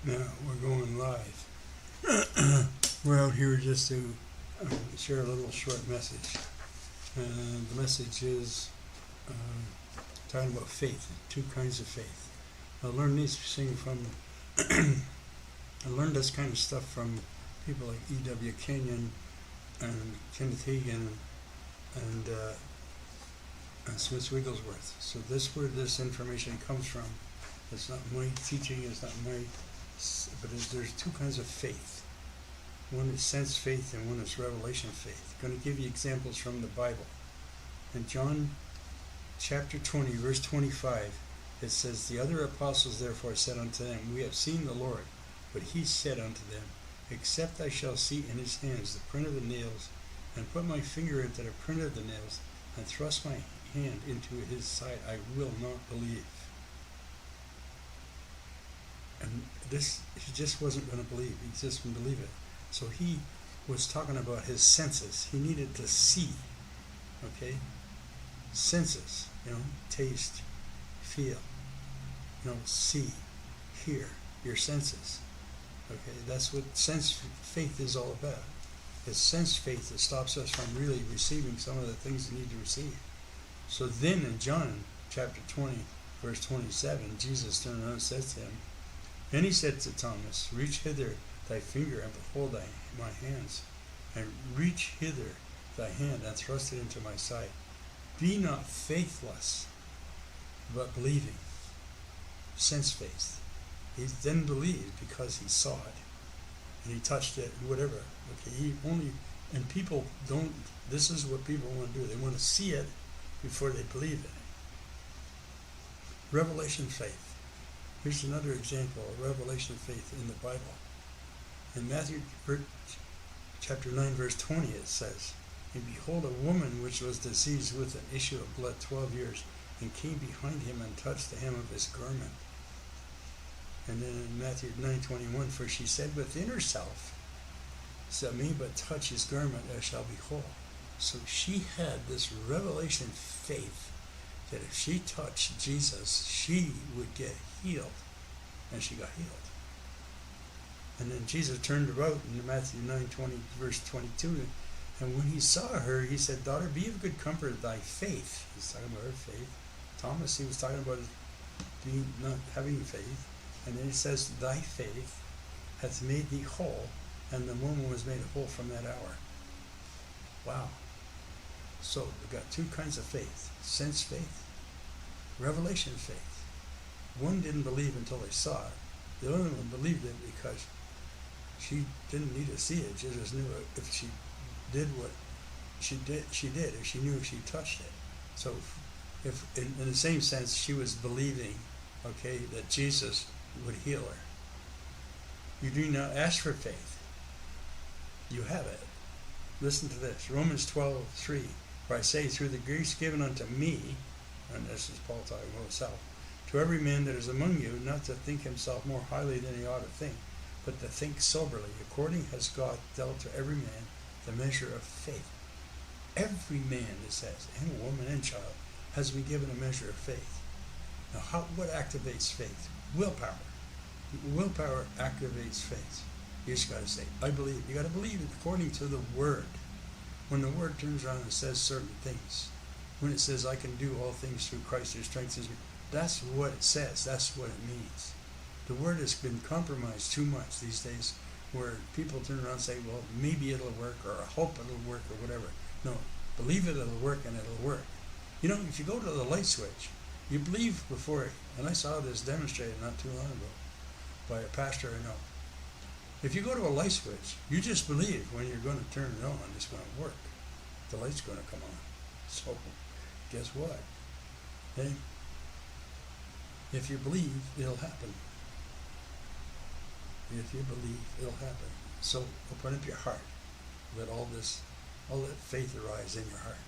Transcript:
Now we're going live. We're out here just to share a little short message. And the message is talking about faith, two kinds of faith. I learned this thing from, I learned this kind of stuff from people like E.W. Kenyon and Kenneth Hagin and Smith Wigglesworth. So this where this information comes from. It's not my teaching, it's not my, but there's two kinds of faith. One is sense faith and one is revelation faith. I'm going to give you examples from the Bible. In John chapter 20, verse 25, it says, "The other apostles therefore said unto them, We have seen the Lord. But he said unto them, Except I shall see in his hands the print of the nails, and put my finger into the print of the nails, and thrust my hand into his side, I will not believe." And this, he just wasn't going to believe. He just didn't believe it. So he was talking about his senses. He needed to see. Okay? Senses. Taste, feel. See, hear. Your senses. Okay? That's what sense faith is all about. It's sense faith that stops us from really receiving some of the things we need to receive. So then in John chapter 20, verse 27, Jesus turned around and said to him, and he said to Thomas, Reach hither thy finger, and behold my hands, and reach hither thy hand, and thrust it into my side. Be not faithless, but believing. Sense faith. He then believed because he saw it, and he touched it, and whatever. Okay, and people don't, this is what people want to do. They want to see it before they believe it. Revelation faith. Here's another example of revelation faith in the Bible. In Matthew chapter 9, verse 20, it says, And behold, a woman which was diseased with an issue of blood 12 years, and came behind him and touched the hem of his garment. And then in Matthew 9:21, For she said within herself, If me but touch his garment, I shall be whole. So she had this revelation faith that if she touched Jesus, she would get healed. And she got healed. And then Jesus turned about in Matthew 9:20, verse 22, and when he saw her, he said, Daughter, be of good comfort, thy faith. He's talking about her faith. Thomas, he was talking about not having faith. And then he says, Thy faith hath made thee whole, and the woman was made whole from that hour. Wow. So we've got two kinds of faith. Sense faith, revelation faith. One didn't believe until they saw it. The other one believed it because she didn't need to see it. She just knew it. If she did what she did. If she knew, she touched it. So if in the same sense, she was believing, okay, that Jesus would heal her. You do not ask for faith. You have it. Listen to this. Romans 12:3. For I say, through the grace given unto me, and this is Paul talking about himself, to every man that is among you, not to think himself more highly than he ought to think, but to think soberly, according as God dealt to every man the measure of faith. Every man, it says, and woman and child, has been given a measure of faith. Now, what activates faith? Willpower. Willpower activates faith. You just got to say, I believe. You got to believe it according to the Word. When the Word turns around and says certain things, when it says, I can do all things through Christ who strengthens me, that's what it says. That's what it means. The Word has been compromised too much these days, where people turn around and say, well, maybe it'll work, or I hope it'll work, or whatever. No, believe it, it'll work, and it'll work. If you go to the light switch, you believe before, and I saw this demonstrated not too long ago by a pastor I know. If you go to a light switch, you just believe when you're going to turn it on, it's going to work. The light's going to come on. So, guess what? Hey, if you believe, it'll happen. If you believe, it'll happen. So, open up your heart. Let that faith arise in your heart.